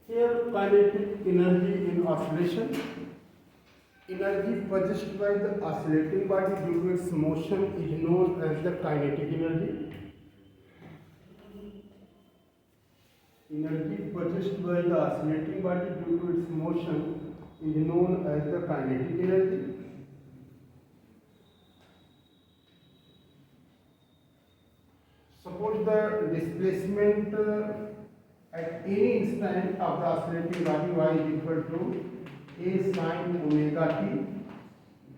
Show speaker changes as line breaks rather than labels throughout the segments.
Here kinetic energy in oscillation. Energy possessed by the oscillating body due to its motion is known as the kinetic energy. Energy possessed by the oscillating body due to its motion is known as the kinetic energy. Suppose the displacement at any instant of the oscillating body y is equal to a sin omega t,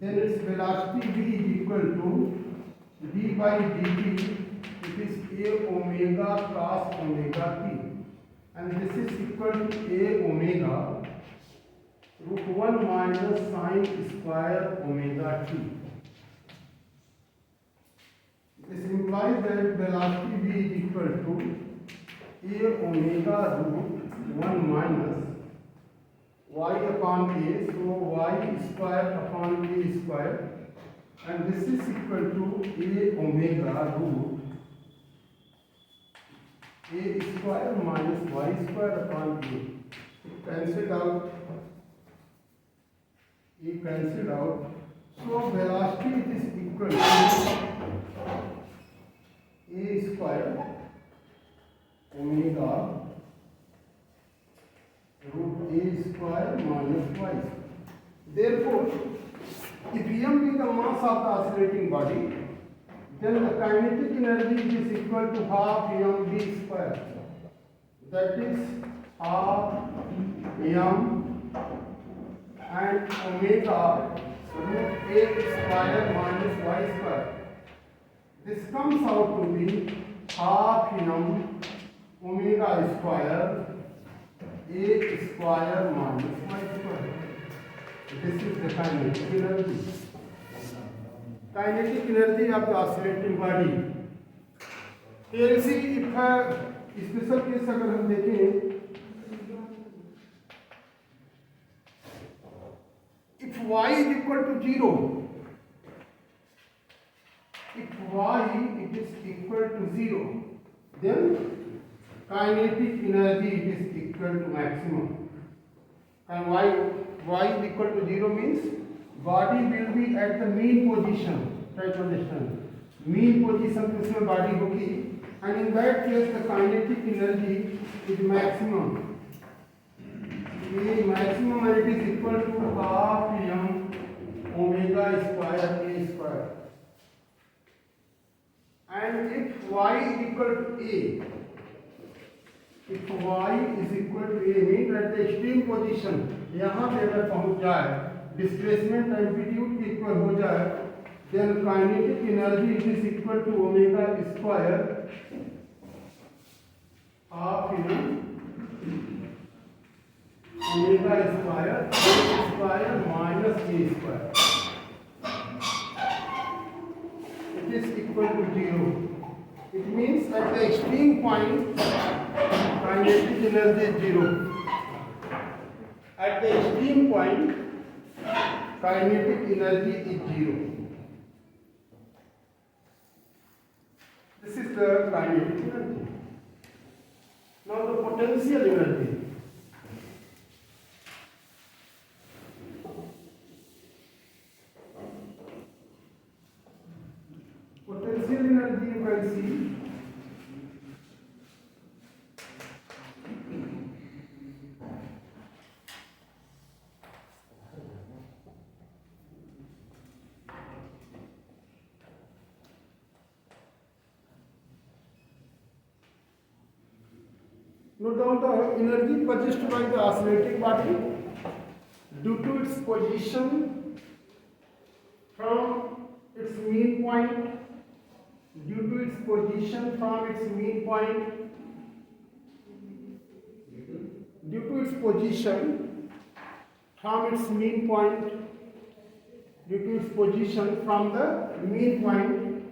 then its velocity v is equal to d by dt, it is a omega cos omega t, and this is equal to a omega root 1 minus sin square omega t. This implies that velocity v is equal to a omega root 1 minus y upon a, so y square upon a square, and this is equal to a omega root a square minus y square upon a. It cancelled out. It cancelled out. So velocity is equal to a square omega root a square minus y. Therefore, if m be the mass of the oscillating body, then the kinetic energy is equal to half mv square. That is half m and omega root a square minus y square. This comes out to be half m omega square a square minus y square. This is the kinetic energy. Kinetic energy of the oscillating body. Here you see, if special case अगर हम देखें, if y is equal to 0, if y it is equal to 0, then kinetic energy it is equal to maximum. And y is equal to 0 means body will be at the mean position. Try to understand. Mean position किसमें body होगी, and in that case the kinetic energy is maximum. Maximum and it is equal to half m omega square a square. And if y is equal to a, if y is equal to a means at the extreme position, यहाँ पे अगर पहुँच जाए, displacement amplitude की equal हो जाए, then kinetic energy it is equal to omega square half omega square a square minus a square. It is equal to 0. It means at the extreme point kinetic energy is 0. At the extreme point kinetic energy is 0. This is the kinetic energy. Now the potential energy. Potential energy you can see note down the energy possessed by the oscillating body due to its position from its mean point, due to its position from its mean point, due to its position from its mean point, due to its position from the mean point,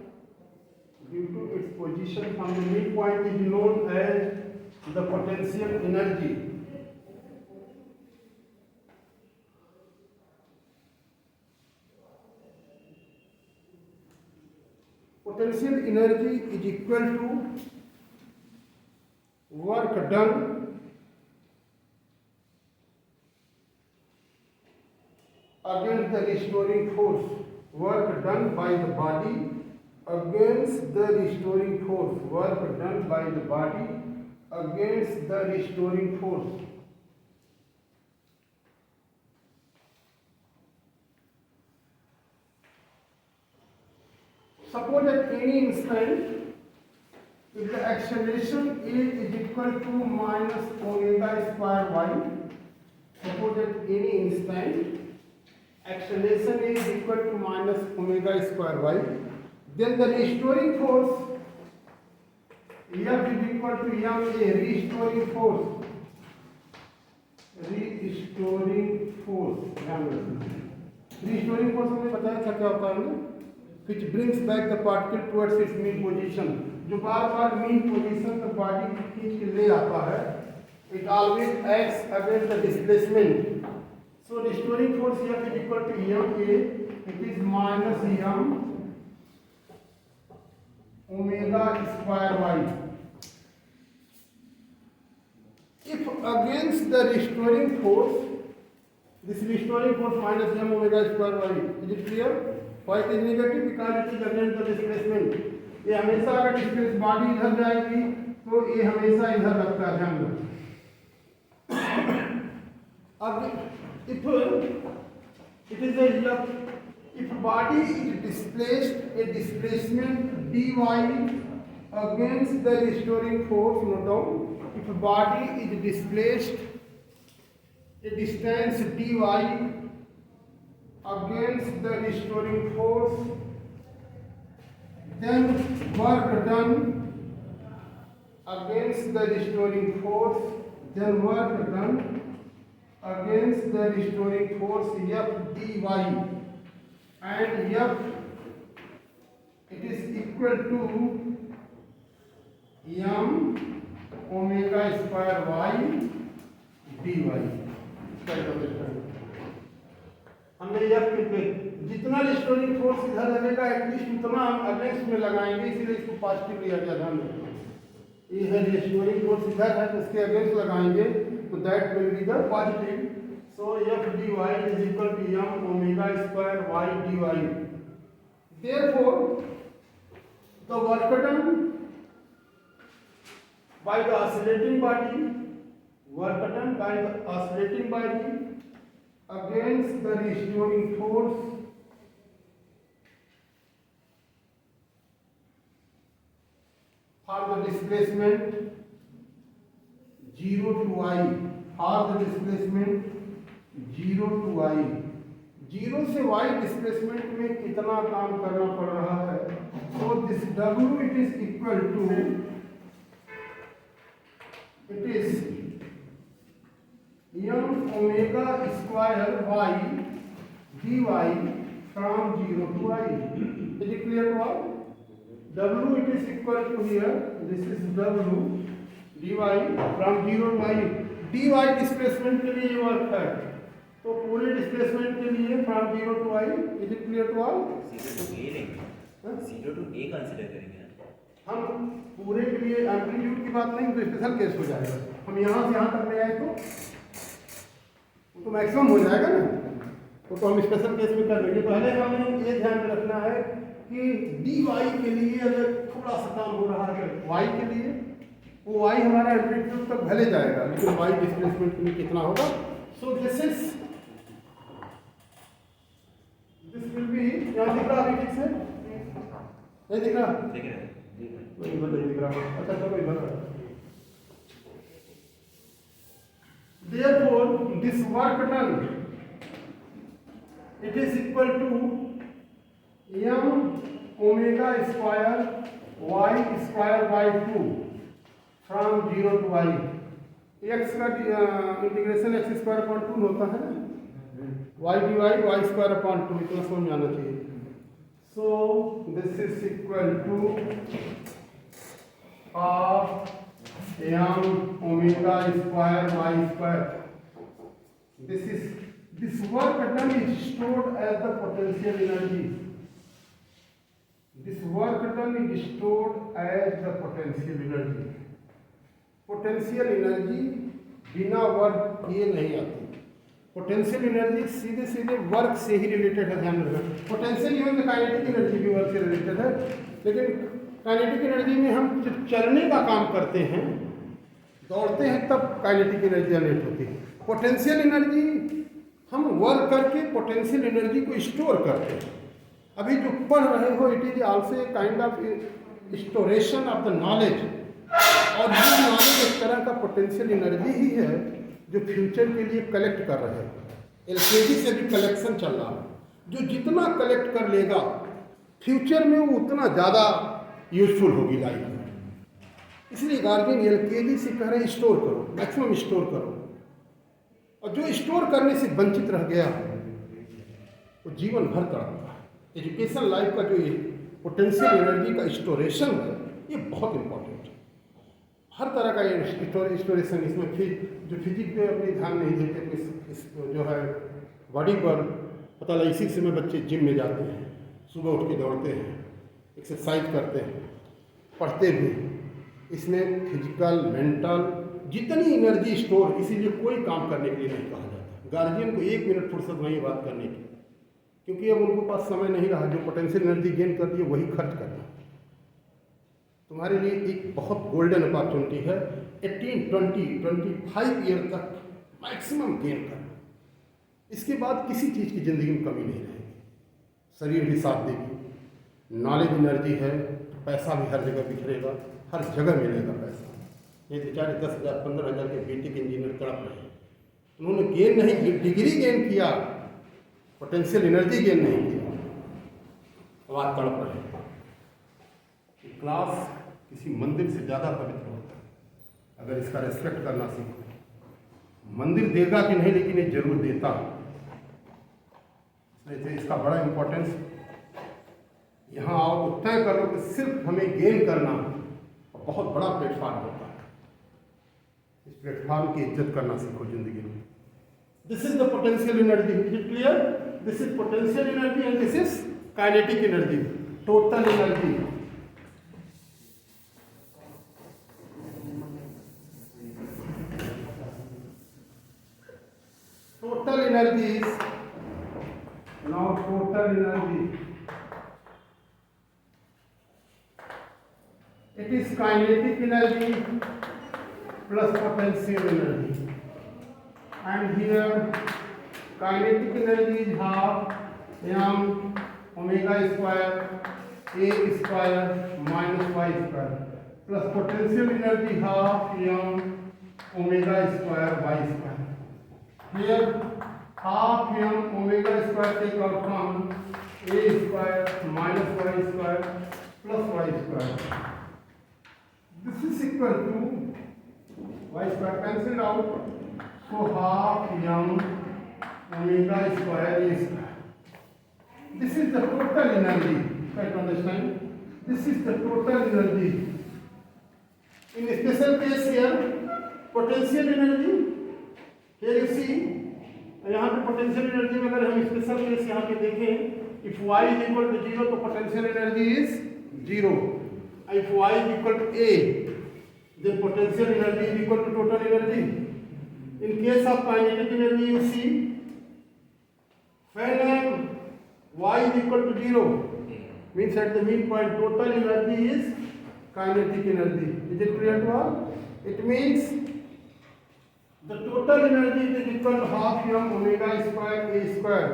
due to its position from the mean point is known as the potential energy. Potential energy is equal to work done restoring force, work done by the body against the restoring force, work done by the body against the restoring force. Suppose at any instant, if the acceleration is equal to minus omega square y, suppose at any instant, acceleration is equal to minus omega square y, then the restoring force F is equal to ma, restoring force, restoring force हमने बताया था क्या होता है ना, which brings back the particle towards its mean position, जो बार बार mean position तक body को खींच के ले आता है. It always acts against the displacement. So restoring force F is equal to ma, it is minus m omega square y. If against the restoring force, this restoring force minus m omega square y, is it clear? Why it is negative? Because it is against the displacement. ये हमेशा अगर displace body इधर जाएगी तो ये हमेशा इधर लगता है ध्यान रखना. अब if it is a if body is displaced, a displacement dy against the restoring force, note down, if body is displaced a distance dy against the restoring force, then work done against the restoring force, then work done against the restoring force F dy, and F it is equal to m omega square y dy. हमने F के जितना restoring force इधर लगेगा at least उतना हम against में लगाएंगे, इसीलिए इसको पॉजिटिव लिया गया. ध्यान रखना, ये है रिस्टोरिंग फोर्स इधर है तो इसके अगेंस्ट लगाएंगे तो that will be the positive. So F dy is equal to m omega square y dy. Therefore, the work done by the oscillating body, work done by the oscillating body against the restoring force for the displacement 0 to I, for the displacement 0 to I, 0 से y displacement में कितना काम करना पड़ रहा है. So this W it is equal to, it is m omega square y dy from 0 to I. Is it clear to all? W it is equal to here, this is W dy from 0 to I. dy displacement के लिए work है, तो पूरे displacement के लिए from 0 to I. Is it clear to all?
0 to a consider करेंगे
हम पूरे के लिए एम्पलीट्यूड की बात नहीं, तो स्पेशल केस हो जाएगा. हम यहाँ से यहाँ तक ले आए तो मैक्सिमम हो जाएगा ना, तो हम स्पेशल केस में कर लेंगे. पहले हमें ये ध्यान में रखना है कि dy के लिए अगर थोड़ा सा काम हो रहा है y के लिए, वो y हमारा एम्पलीट्यूड तक भले जाएगा, लेकिन y डिस्प्लेसमेंट के लिए कितना होगा. सो दिस will be, यहाँ दिख रहा है ठीक से, नहीं दिख रहा, नहीं दिख रहा. अच्छा चलो इधर. Therefore this work done it is equal to m omega square y square by 2 from 0 to I. x का इंटीग्रेशन x स्क्वायर अपॉन 2 होता है, y dy y square upon 2, इतना समझ आना चाहिए. So this is equal to half m omega square y square. This work done is stored as the potential energy. This work done is stored as the potential energy. Potential energy बिना work किए नहीं आती. Potential energy सीधे सीधे work से ही related है, ध्यान रखना। पोटेंशियल इवन काइनेटिक एनर्जी भी वर्क से रिलेटेड है, लेकिन काइनेटिक एनर्जी में हम जब चलने का काम करते हैं, दौड़ते हैं, तब काइनेटिक एनर्जी जनरेट होती है। पोटेंशियल एनर्जी हम वर्क करके पोटेंशियल एनर्जी को स्टोर करते हैं। अभी जो पढ़ रहे हो, it is also a kind of स्टोरेशन of the knowledge, और ये नॉलेज एक तरह का पोटेंशियल एनर्जी ही है जो फ्यूचर के लिए कलेक्ट कर रहे हैं। एलकेजी से भी कलेक्शन चल रहा है, जो जितना कलेक्ट कर लेगा फ्यूचर में वो उतना ज़्यादा यूजफुल होगी लाइफ में। इसलिए गार्जियन एलकेजी से कह रहे हैं स्टोर करो, मैक्सिमम स्टोर करो, और जो स्टोर करने से वंचित रह गया वो जीवन भर तड़पता है। एजुकेशन लाइफ का जो पोटेंशियल एनर्जी का स्टोरेशन है, ये बहुत इंपॉर्टेंट है। हर तरह का स्टोरेशन इसमें जो फिजिक्स पे अपनी ध्यान नहीं देते, इस जो है बॉडी पर पता लगा। इसी से में बच्चे जिम में जाते हैं, सुबह उठ के दौड़ते हैं, एक्सरसाइज करते हैं, पढ़ते भी। इसमें फिजिकल मेंटल जितनी एनर्जी स्टोर, इसीलिए कोई काम करने के लिए नहीं कहा जाता। गार्जियन को 1 मिनट फुर्सत नहीं बात करने की, क्योंकि अब उनको पास समय नहीं रहा। जो पोटेंशियल एनर्जी गेन कर दी है वही खर्च करना। तुम्हारे लिए एक बहुत गोल्डन अपॉर्चुनिटी है, 18, 20, 25 ईयर तक मैक्सिमम गेन करना। इसके बाद किसी चीज़ की ज़िंदगी में कमी नहीं रहेगी, शरीर भी साथ देगी, नॉलेज एनर्जी है, तो पैसा भी हर जगह बिखरेगा, हर जगह मिलेगा पैसा। ये बेचारे 10,000 15,000 के बीटेक इंजीनियर तड़प रहे हैं, उन्होंने गेन नहीं, डिग्री गेन किया, पोटेंशियल एनर्जी गेन नहीं किया, अब आज तड़प रहे हैं। क्लास किसी मंदिर से ज़्यादा पवित्र होता है अगर इसका रेस्पेक्ट करना सीखो। मंदिर देगा कि नहीं, लेकिन ये जरूर देता है, इसलिए इसका बड़ा इम्पोर्टेंस। यहाँ आओ तो तय करो कि सिर्फ हमें गेन करना, और बहुत बड़ा प्लेटफॉर्म होता है। इस प्लेटफॉर्म की इज्जत करना सीखो जिंदगी में। This is the potential energy, is it clear? This is potential energy and this is kinetic energy, total energy. Total energy is now total energy. It is kinetic energy plus potential energy, and here kinetic energy is half m omega square a square minus y square plus potential energy half m omega square y square. Here half m omega square take out from a square minus y square plus y square. This is equal to y square cancelled out, so half m omega square a square. This is the total energy. Try to understand. This is the total energy. In special case here, potential energy. Here you see, यहाँ पे potential energy में अगर हम special case यहाँ पे देखें, if y is equal to 0 तो potential energy is 0, if y is equal to a then potential energy is equal to total energy. In case of kinetic energy you see, when y is equal to 0 means at the mean point total energy is kinetic energy. Is it clear to all? It means the total energy is equal to half m omega square a square.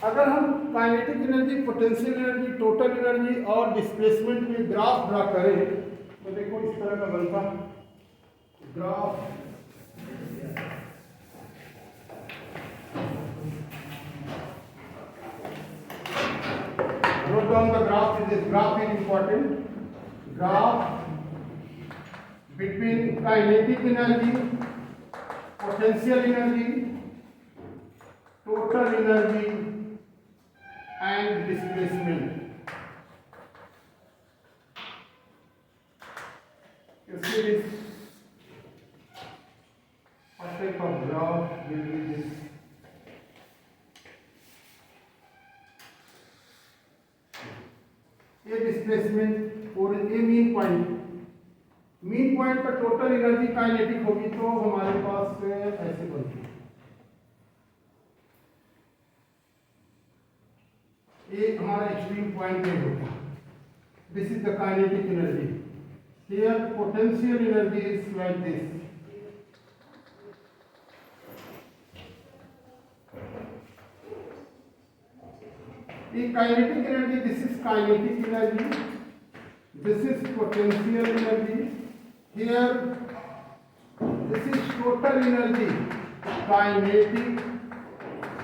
अगर हम kinetic energy, potential energy, total energy और displacement में graph draw करें तो देखो इस तरह का बनता graph. Note down the graph. This graph is important. Graph between kinetic energy, potential energy, total energy and displacement. You see this what type of graph will be this? ये displacement और ये मीन पॉइंट पर total energy kinetic होगी तो हमारे पास ऐसे बनती है। ये हमारा एक्सट्रीम पॉइंट ए होगा। This is the kinetic energy. Here potential energy is like this. ये kinetic energy, this is kinetic energy, this is potential energy. Here this is total energy, kinetic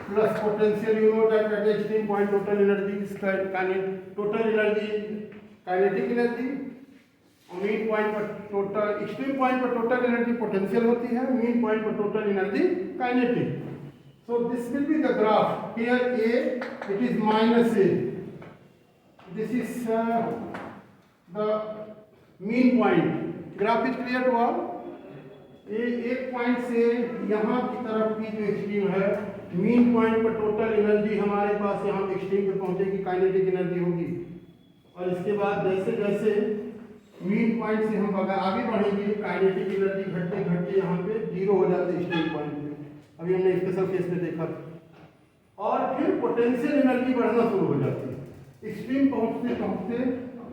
plus potential. You know that at the extreme point total energy is total energy kinetic energy, और mean point पर total, extreme point पर total energy potential होती है, mean point पर total energy kinetic. So this will be the graph. Here A, it is minus A. This is the mean point. Graph is clear to all. एक point से यहाँ की तरफ की जो एक्सट्रीम है, मीन पॉइंट पर टोटल एनर्जी हमारे पास यहाँ एक्सट्रीम पे पहुंचेगी, काइनेटिक एनर्जी होगी। और इसके बाद जैसे जैसे मीन पॉइंट से हम आगे बढ़ेंगे, काइनेटिक एनर्जी घटते घटते यहाँ पे जीरो हो जाती है एक्सट्रीम पॉइंट पे। अभी हमने स्पेशल केस में देखा था। और फिर पोटेंशियल एनर्जी बढ़ना शुरू हो जाती है। एक्सट्रीम पहुँचते पहुँचते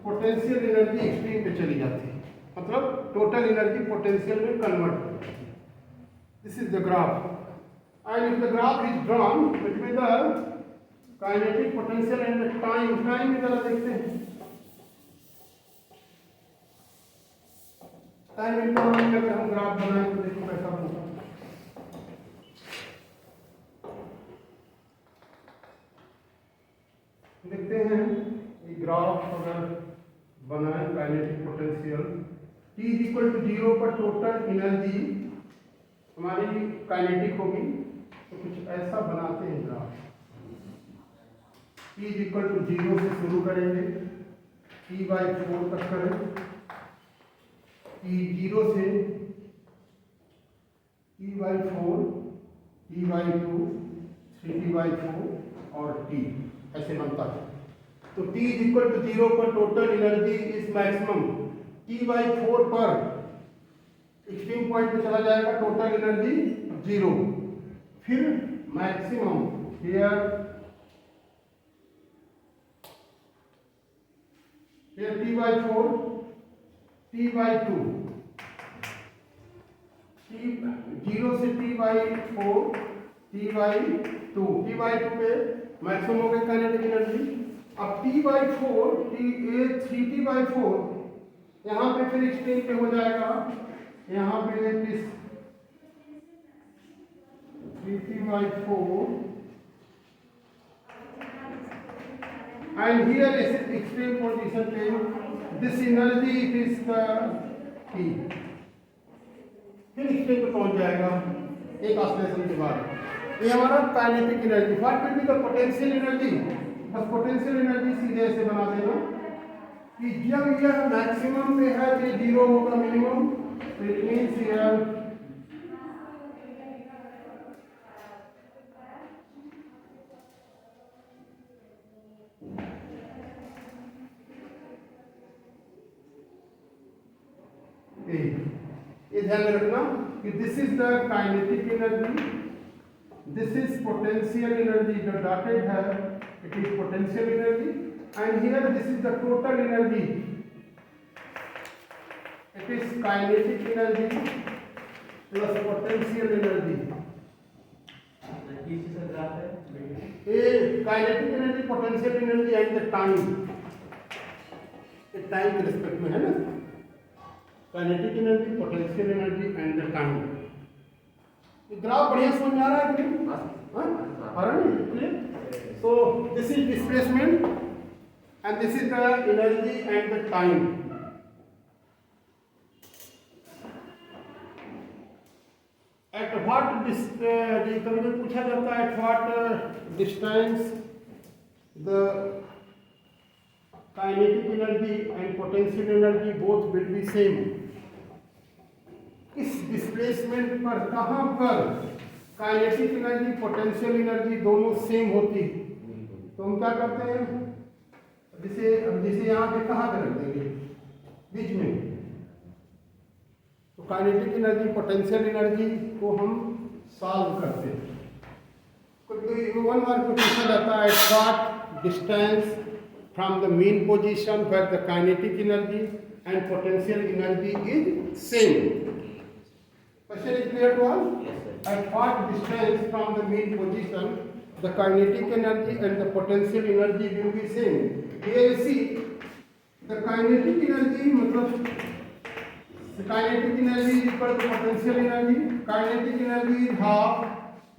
पोटेंशियल एनर्जी एक्सट्रीम पे चली जाती है, मतलब टोटल एनर्जी पोटेंशियल में कन्वर्ट होती है। This is the graph, and if the graph is drawn between the kinetic potential and the time की तरह देखते हैं। टाइम इंटरवल में अगर हम ग्राफ बनाएं तो देखो कैसा बनता है। देखते हैं ये ग्राफ अगर बनाए kinetic potential, T is equal to 0 पर टोटल एनर्जी हमारी काइनेटिक होगी, तो कुछ ऐसा बनाते हैं graph. T is equal to 0 से शुरू करेंगे, T/4 तक करें, T0 से T/4, T/2, 3T/4 और T ऐसे बनता है। तो T इज इक्वल टू 0 पर total energy is maximum, T/4 पर एक्सट्रीम पॉइंट पे चला जाएगा टोटल एनर्जी 0, फिर मैक्सिमम हियर T/4, T/2, 0 से T/4, T/2 पे मैक्सिमम हो गई काइनेटिक एनर्जी। अब T/4, 3T/4 यहाँ पे फिर एक्सट्रीम पे हो जाएगा, यहाँ पे 3T/4 and here is extreme position पे this energy it is the T, फिर एक्सट्रीम पे पहुंच जाएगा एक ऑसिलेशन के बाद। ये हमारा kinetic energy. What will be the potential energy? बस पोटेंशियल एनर्जी सीधे ऐसे बना देना कि जब यह मैक्सिमम पे है तो 0 होगा मिनिमम, तो इट मींस हियर ये ध्यान में रखना कि this is the kinetic energy, this is potential energy, the dotted here it is potential energy, and here this is the total energy, it is kinetic energy plus potential energy। ये kinetic energy, potential energy and the time, ये time के respect में है ना, kinetic energy, potential energy and the time। Graph बढ़िया समझ में आ रहा है कि नहीं? आ रहा है? So this is displacement and this is the energy and the time। At what कभी पूछा जाता है at what distance the kinetic energy and potential energy both will be same। इस डिस्प्लेसमेंट पर कहां पर काइनेटिक एनर्जी पोटेंशियल एनर्जी दोनों same होती, तो हम क्या करते हैं, जिसे यहाँ पे कहाँ पे रख देंगे बीच में, तो काइनेटिक एनर्जी पोटेंशियल एनर्जी को हम सॉल्व करते हैं। 1 मार्क में पूछा जाता है what distance from the mean position where the kinetic energy and potential energy is same. Question is clear to all?
Yes, sir.
At what distance from the mean position, the kinetic energy and the potential energy will be same. Here you see, the kinetic energy, मतलब the kinetic energy is equal to potential energy. Kinetic energy is half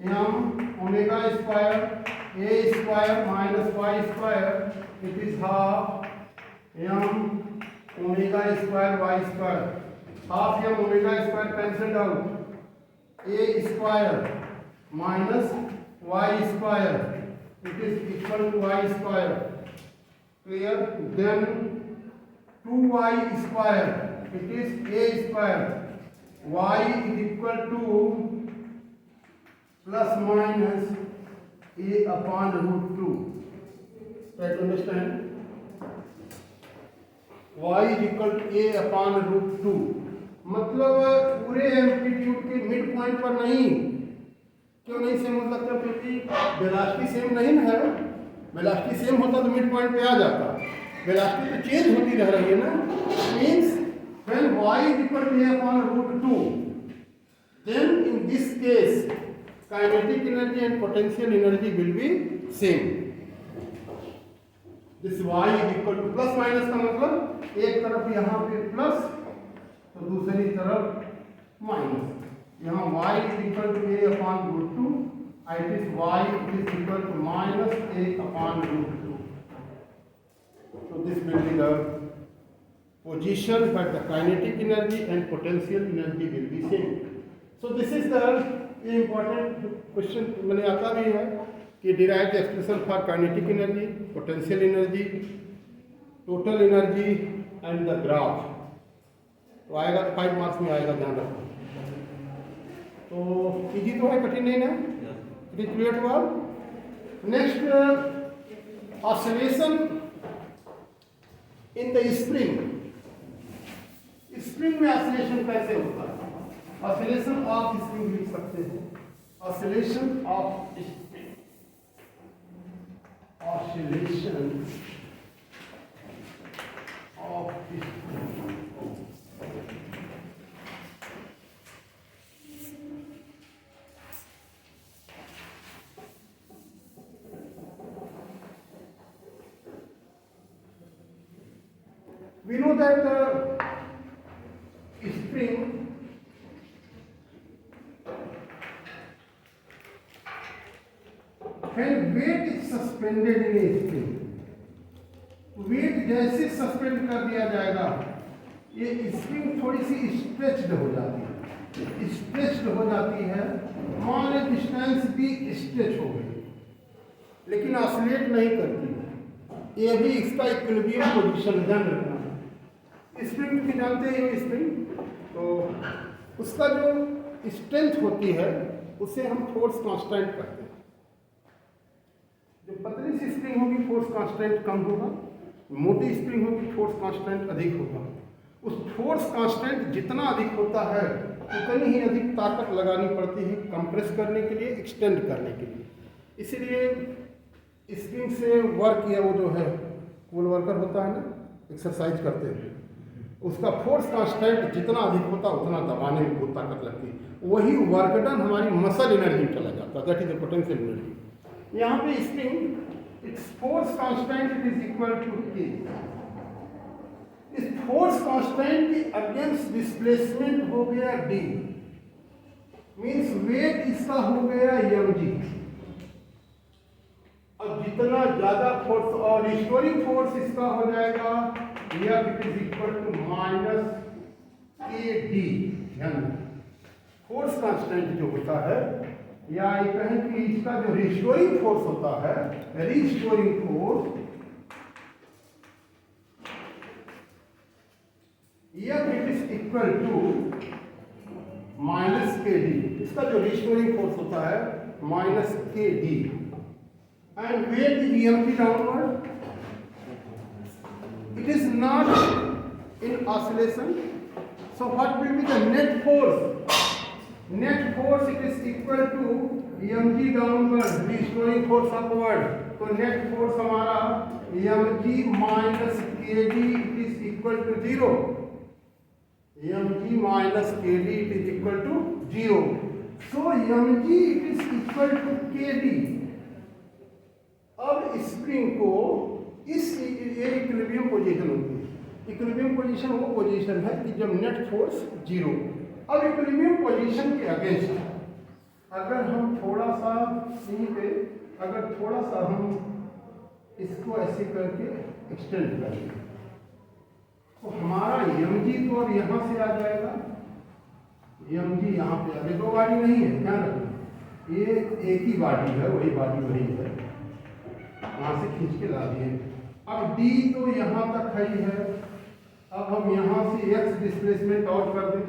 m omega square a square minus y square. It is half m omega square y square. Half m omega square cancelled out. A square minus y square. It is equal to y square. Clear? Then 2y square. It is a square. Y is equal to plus minus a upon root 2. Try to understand? Y is equal to a upon root 2. मतलब पूरे amplitude के mid point पर नहीं. क्यों नहीं same हो सकता? क्योंकि वेलोसिटी सेम नहीं है. वेलोसिटी सेम होता तो मिड पॉइंट पे आ जाता. वेलोसिटी तो चेंज होती रह रही है ना. Means when y is equal to a upon root 2, then in this case kinetic energy and potential energy will be same. This y is equal to plus minus का मतलब एक तरफ यहाँ पे प्लस तो दूसरी तरफ माइनस. यहाँ y is equal to a upon root 2. It is y is equal to minus a upon root 2. So this will be the position where the kinetic energy and potential energy will be same. So this is the important question. मैंने आता भी है कि derived expression for kinetic energy, potential energy, total energy and the graph. तो आएगा 5 marks में आएगा, ध्यान रखो. तो इजी तो है, कठिन नहीं ना? It is clear to all. Next, oscillation in the spring. Spring में ऑसिलेशन कैसे होता है? ऑसिलेशन ऑफ स्प्रिंग लिख सकते हैं. Oscillation of spring. Oscillation of spring. We know that the spring when weight is suspended in a spring, weight जैसे suspend कर दिया जाएगा ये स्प्रिंग थोड़ी सी स्ट्रेच्ड हो जाती है. स्ट्रेच्ड हो जाती है, मान लो डिस्टेंस भी स्ट्रेच हो गई, लेकिन ऑसिलेट नहीं करती. ये भी इसका इक्विलिब्रियम पोजीशन ध्यान रखना. स्प्रिंग की जानते हैं स्प्रिंग, तो उसका जो स्ट्रेंथ होती है उसे हम फोर्स कांस्टेंट कहते हैं. जो पतली सी स्प्रिंग होगी फोर्स कांस्टेंट कम होगा, मोटी स्प्रिंग होगी फोर्स कांस्टेंट अधिक होगा. उस फोर्स कांस्टेंट जितना अधिक होता है उतनी ही अधिक ताकत लगानी पड़ती है कंप्रेस करने के लिए, एक्सटेंड करने के लिए. इसीलिए स्प्रिंग से वर्क या वो जो है पूल वर्कर होता है ना, एक्सरसाइज करते हैं, उसका फोर्स कांस्टेंट जितना अधिक होता उतना दबाने में बहुत ताकत लगती है. वही वर्क डन हमारी मसल एनर्जी में चला जाता है, that is the potential energy. यहाँ पे spring its force constant it is equal to k. इस फोर्स कांस्टेंट के अगेंस्ट डिस्प्लेसमेंट हो गया डी, मींस वेट इसका हो गया mg. अब जितना ज्यादा फोर्स और रिस्टोरिंग फोर्स इसका हो जाएगा या it is equal to minus k d. Force constant जो होता है, या ये कहें कि इसका जो रिस्टोरिंग फोर्स होता है, रिस्टोरिंग फोर्स या it is equal to minus k d. इसका जो रिस्टोरिंग फोर्स होता है minus k d. And weight is empty downward. It is not in oscillation. So what will be the net force? Net force it is equal to mg downward, restoring force upward. तो net force हमारा mg minus kd it is equal to 0, mg minus kd it is equal to 0, so mg it is equal to kd। अब spring को इस ये equilibrium position होती है, equilibrium position वो position है कि जब नेट फोर्स 0। अब इक्विलिब्रियम पोजीशन के अगेंस्ट अगर हम थोड़ा सा यहीं पे अगर थोड़ा सा हम इसको ऐसे करके एक्सटेंड करें तो हमारा mg तो अब यहाँ से आ जाएगा, mg यहाँ पे अभी दो गाड़ी नहीं है, ध्यान रखना ये एक ही बाडी है, वही बाडी वही है, वहाँ से खींच के ला दिए। अब d तो यहाँ तक ही है, अब हम यहाँ से x डिस्प्लेसमेंट और कर दें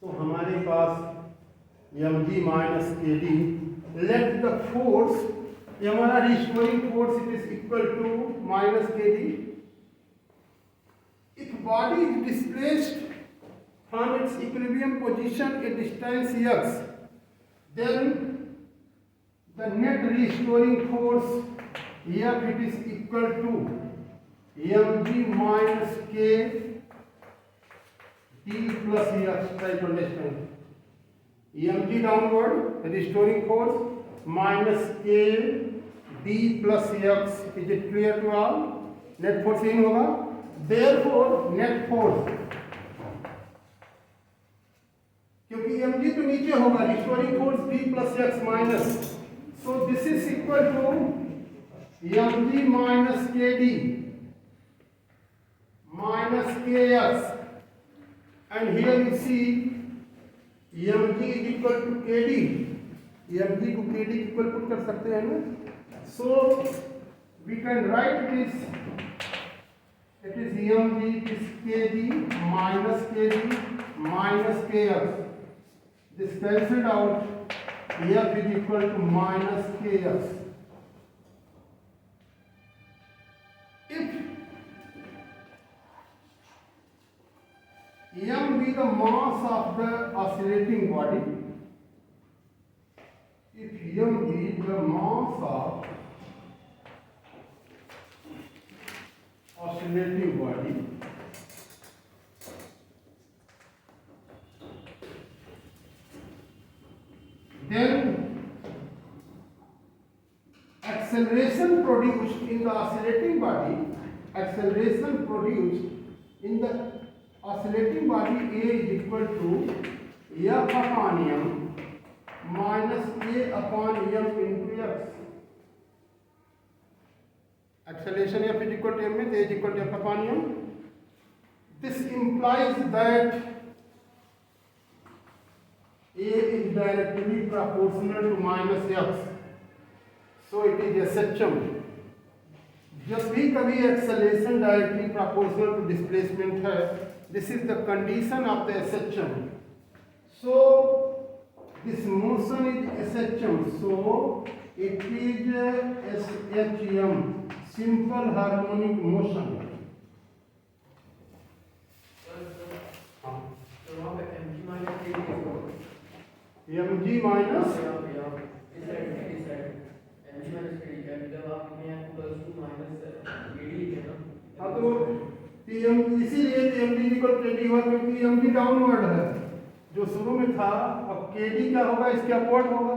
तो हमारे पास mg minus kd, let the force, ये हमारा restoring force it is equal to minus kd। If body is displaced from its equilibrium position at distance x, then the net restoring force F it is equal to mg minus k d plus x, try to understand, mg downward restoring force minus k d plus x, is it clear to all? net force in होगा, therefore net force, क्योंकि mg तो नीचे होगा, restoring force d plus x minus, so this is equal to mg minus kd minus kx, and here you see mg is equal to kd, mg को kd equal put कर सकते हैं ना, so we can write this, it is mg it is kd minus kx, this cancelled out, f is equal to minus kx। m be the mass of the oscillating body, if m be the mass of oscillating body, then acceleration produced in the oscillating body, acceleration produced in the oscillating body A is equal to F upon m minus A upon m into x. Acceleration F is equal to m means A is equal to F upon m. This implies that A is directly proportional to minus x, so it is SHM. जब भी कभी acceleration directly proportional to displacement है, this is the condition of the SHM. So this motion is SHM, so it is SHM, simple harmonic motion. mg minus हाँ तो इसीलिए mg equal kd हुआ क्योंकि mg downward है जो शुरू में था, अब kd क्या होगा, इसके अपवर्ड होगा,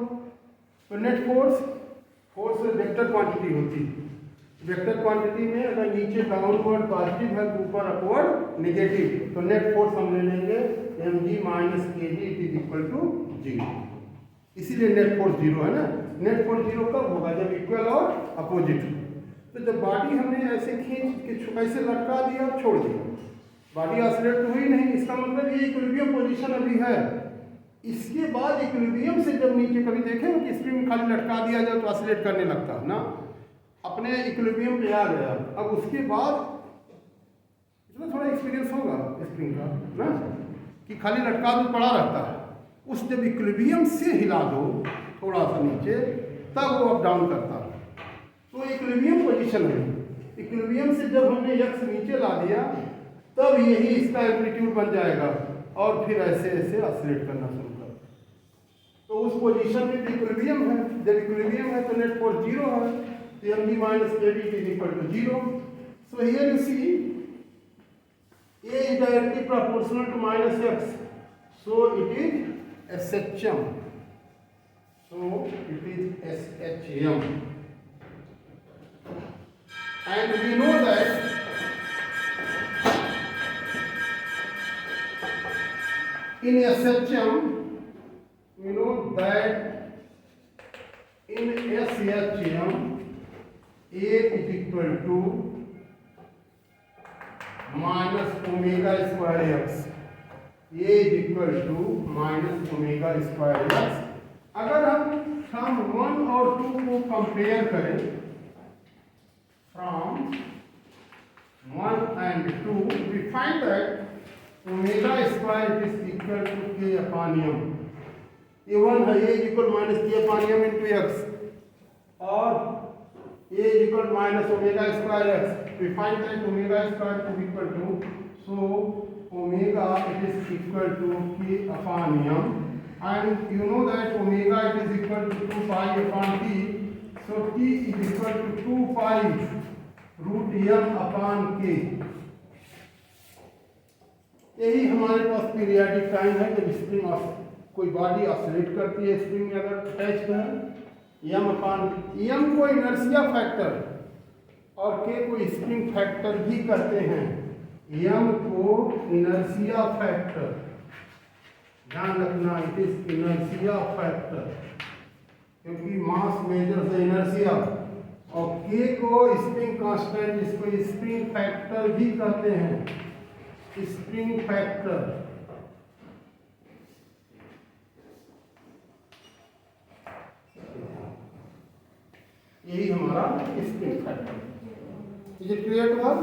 तो नेट फोर्स वेक्टर क्वांटिटी होती है, वेक्टर क्वांटिटी में अगर नीचे डाउनवर्ड पॉजिटिव है तो ऊपर अपवर्ड नेगेटिव, तो नेट फोर्स हम ले लेंगे mg minus kd it is equal to 0, इसीलिए नेट फोर्स 0 है ना। नेट फोर्स 0 कब होगा, जब इक्वल और अपोजिट हो। तो जब बॉडी हमने ऐसे खींच के ऐसे लटका दिया और छोड़ दिया, बॉडी ऑसिलेट तो हुई नहीं, इसका मतलब ये इक्विलिब्रियम पोजीशन अभी है। इसके बाद इक्विलिब्रियम से जब नीचे कभी देखें कि स्प्रिंग खाली लटका दिया जाए तो ऑसिलेट करने लगता है ना, अपने इक्विलिब्रियम पे आ गया। अब उसके बाद इतना थोड़ा एक्सपीरियंस होगा स्प्रिंग का ना कि खाली लटका दो पड़ा रहता है, उस जब इक्विलिब्रियम से हिला दो थोड़ा सा नीचे तब वो अप डाउन करता है। तो इक्विलिब्रियम पोजीशन में इक्विलिब्रियम से जब हमने x नीचे ला दिया तब यही इसका एम्पलीट्यूड बन जाएगा और फिर ऐसे ऐसे ऑसिलेट करना शुरू कर। तो उस पोजीशन में इक्विलिब्रियम है, जब इक्विलिब्रियम है तो नेट फोर्स 0 है, तो mg minus kd is equal to 0. So here you see A is directly proportional to minus x, so it is SHM. So it is SHM, and we know that in SHM, we know that in SHM A is equal to minus omega square x. A is equal to minus omega square x. अगर हम term 1 और 2 को compare करें, from 1 and 2, we find that omega square is equal to k upon m. ये 1 है, a is equal minus k upon m into x, और a is equal minus omega square x. We find that omega square is equal to, so omega it is equal to k upon m, and you know that omega it is equal to 2 pi upon t, so t is equal to 2 pi root m upon k. यही हमारे पास periodic time है जब spring कोई body oscillate करती है, spring में अगर attach है, m अपॉन m को इनर्शिया फैक्टर और k को स्प्रिंग फैक्टर भी कहते हैं. m को इनर्शिया फैक्टर, ध्यान रखना, इट इज इनर्शिया फैक्टर, क्योंकि मास मेजर द इनर्शिया, और k को स्प्रिंग कांस्टेंट, इसको स्प्रिंग फैक्टर भी कहते हैं, स्प्रिंग फैक्टर. यही हमारा spring factor. Is it clear to all?